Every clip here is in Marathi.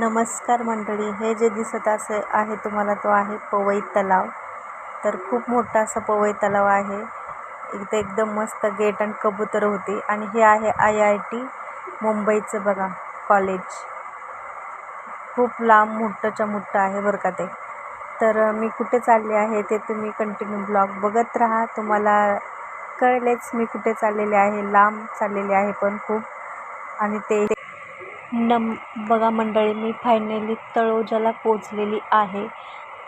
नमस्कार मंडळी, हे जे दिसत आहे तुम्हाला तो आहे पवई तलाव. तर खूप मोठा असा पवई तलाव आहे. इथे एकदम मस्त गेट आणि कबूतर होती. आणि हे आहे IIT मुंबईचं बघा कॉलेज. खूप लांब मोठंच्या मोठं आहे बरं का ते. तर मी कुठे चालले आहे ते तुम्ही कंटिन्यू ब्लॉग बघत राहा, तुम्हाला कळलेच मी कुठे चाललेले आहे. लांब चाललेले आहे पण खूप. आणि ते बघा मंडळी, मी फायनली तळोजाला पोचलेली आहे.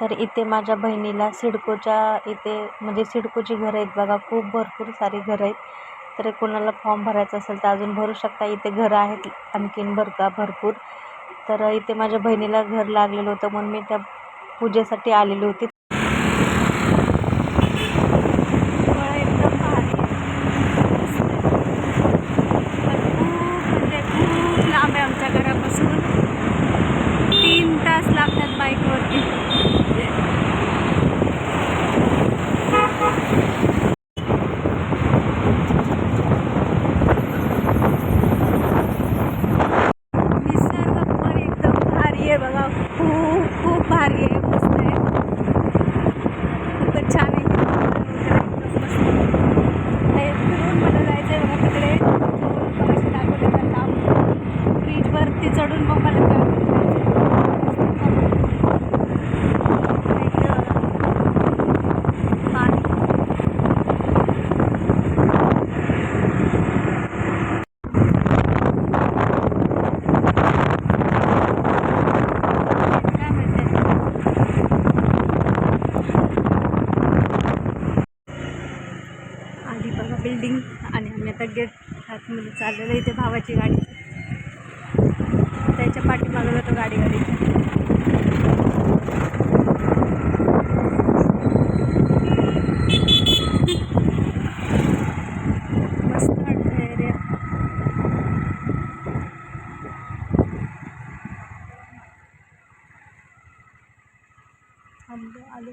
तर इथे माझ्या बहिणीला सिडकोच्या इथे म्हणजे सिडकोची घरं आहेत बघा, खूप भरपूर सारी घरं आहेत. तर कोणाला फॉर्म भरायचा असेल तर अजून भरू शकता. इथे घरं आहेत आणखीन बरं का भरपूर. तर इथे माझ्या बहिणीला घर लागलेलं होतं म्हणून मी त्या पूजेसाठी आलेली होती. आमच्या घरापासून 3 तास लागतात बाईकवरती. निसर्ग पण एकदम भारी आहे बघा, खूप खूप भारी आहे, मस्त आहे, खूपच छान आहे. फिरून मला जायचं आहे बघा तिकडे बघायची दाखवले लांब ब्रिजवरती चढून मग मला आधी बघा बिल्डिंग. आणि आम्ही आता गेट आतमध्ये चाललेलो. इथे भावाची गाडी, त्याच्या पाठीमागं जातो गाडी. मस्त वाटतं एरिया. आलो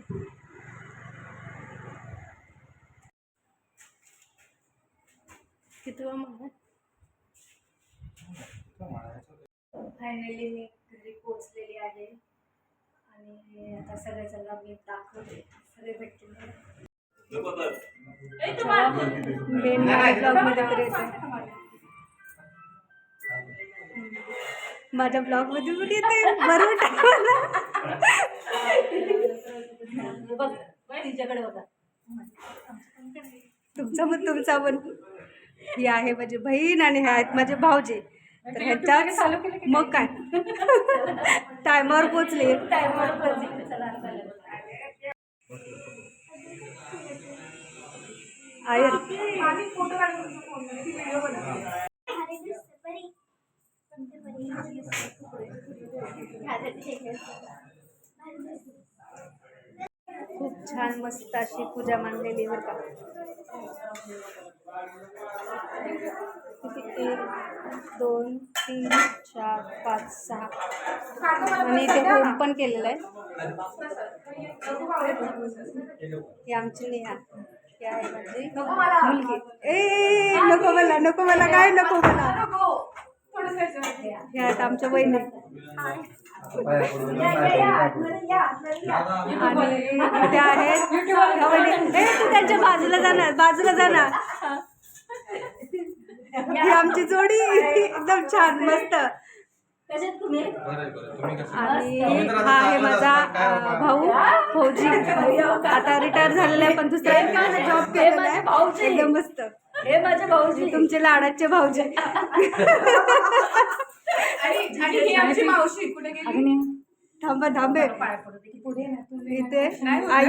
किती मग फायनली मी घरी पोचलेली आहे. आणि आता सगळ्याला मी दाखवते, सगळे भेटतील ब्लॉगमध्ये तरी येते. माझ्या ब्लॉगमध्ये पण येते बरोबर टाकवायला. तुमचा पण. ही आहे माझी बहीण आणि हे आहेत माझे भाऊजी. तर ह्याच्यात मग काय टायमावर पोचले. आयर खूप छान मस्त अशी पूजा मांडलेली बरं का. 1 2 3 4 5 6 आणि इथे होम पण केलेलं आहे. ही आमची नेहा, ही आहे माझी मुलगी. नको मला काय नको मला. हे आहेत आमच्या बहिणी. आणि त्या आहेत तू त्यांच्या बाजूला जाणार. ही आमची जोडी एकदम छान मस्त. आणि हा आहे माझा भाऊ फौजी, आता रिटायर झालेला आहे पण दुसऱ्या जॉब केलेला आहे. एकदम मस्त. हे माझे भाऊजी, तुमचे लाडाचे भाऊजी. आमची मावशी कुठे गेली? थांबे इथे आई.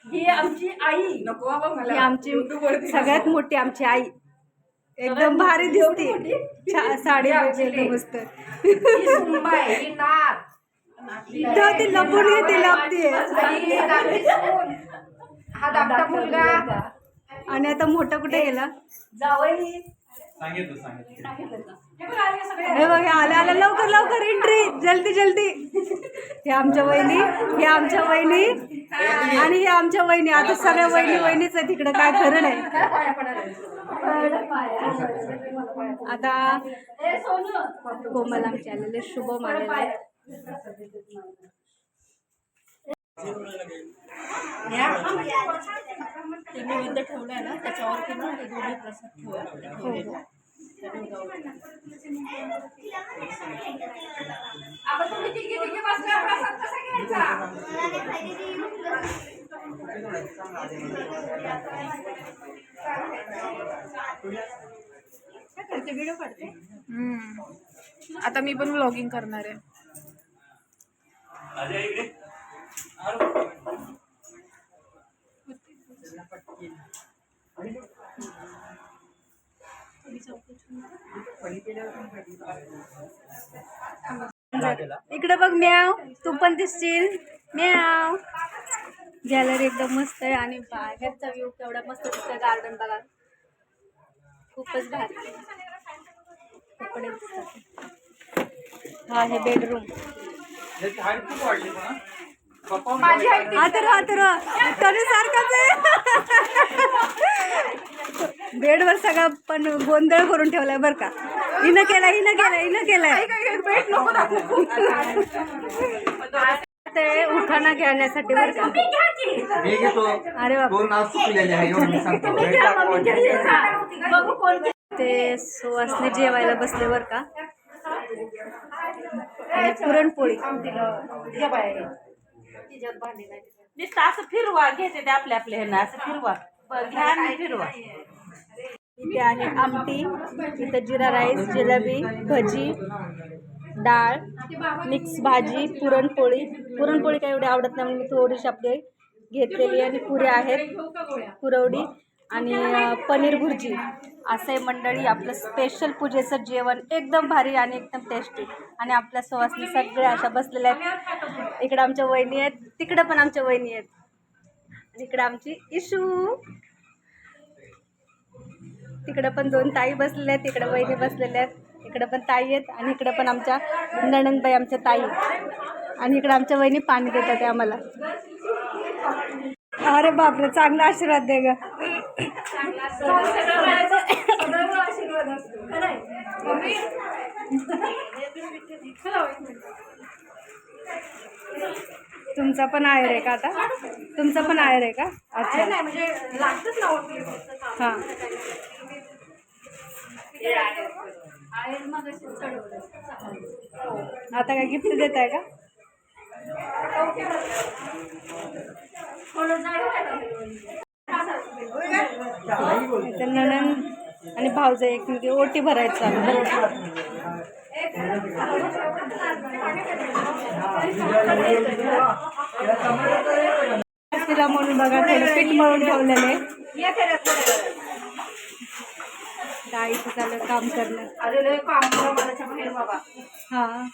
ही आमची आई. नको बाबा मला. ही आमची सगळ्यात मोठी आमची आई. एकदम भारी दिसते साडी वगैरे मस्त. ती लपून येते लाभते. हा धाकटा मुलगा. आणि आता मोठा कुठे गेला? जावई. हे बघ आल्या लवकर एंट्री जल्दी. हे आमच्या वहिनी, हे आमच्या वहिनी आणि हे आमच्या वहिनी. आता सगळ्या वहिनीच आहे तिकडे, काय खरं नाही. आता कोमल आमचे आलेले, शुभम आलेले आहे. ते नैवेद्य ठेवलंय ना त्याच्यावरती ना हे दोन्ही प्रसाद ठेवा. हो हो. आपण तुम्ही तिघी बसल्यावर प्रसाद कसा घ्यायचा? व्हिडिओ काढते. आता मी पण व्लॉगिंग करणार आहे. इकडे बघ म्याव, तू पण दिसशील म्याव. गॅलरी एकदम मस्त आहे आणि बाहेरचा व्ह्यू केवढा मस्त दिसतोय. गार्डन बघा, खूपच भारी. कपडे दिसतात. हा हे बेडरूम. तरी सारखाच आहे. बेडवर सगळा पण गोंधळ करून ठेवलाय बरं का. हिनं केलाय. ते उखाणा घेण्यासाठी बरं का. अरे बाबा, ते सुवासने जेवायला बसले बरं का. आणि पुरणपोळी. नुसतं असं फिरवा घ्यायचे ते आपल्या ह्यानं असं फिरवा घ्या आणि फिरवा. इथे आहे आमटी, इथं जिरा राईस, जिलेबी, भजी, डाळ, मिक्स भाजी, पुरणपोळी काही एवढी आवडत नाही म्हणून मी थोडीशी आपली घेतलेली. आणि पुऱ्या आहेत, कुरवडी आणि पनीर भुर्जी. असं आहे मंडळी आपलं स्पेशल पूजेचं जेवण. एकदम भारी आणि एकदम टेस्टी. आणि आपल्या सुवासनी सगळ्या अशा बसलेल्या आहेत. इकडं आमच्या वहिनी आहेत, तिकडं पण आमच्या वहिनी आहेत. आणि इकडं आमची इशू, तिकडं पण 2 ताई बसलेल्या आहेत, तिकडं वहिनी बसलेल्या आहेत, इकडं पण ताई आहेत आणि इकडं पण आमच्या नणंदबाई आमच्या ताई. आणि इकडं आमच्या वहिनी पाणी देतात आम्हाला. अरे बापरे, चांगला आशीर्वाद दे ग. तुमचा पण आहेर आहे का आता? तुमचा पण आहेर आहे का? अच्छा. म्हणजे लागतच ना. हां. आता काय गिफ्ट देत आहे का? नणंद आणि भाऊजा एकमेकी ओटी भरायचं आलं. तिला म्हणून बघा थोडं पीठ मळून ठेवलेले. डाळीचं चालू काम करणं. अरे काम करा मला बाहेर बाबा. हां.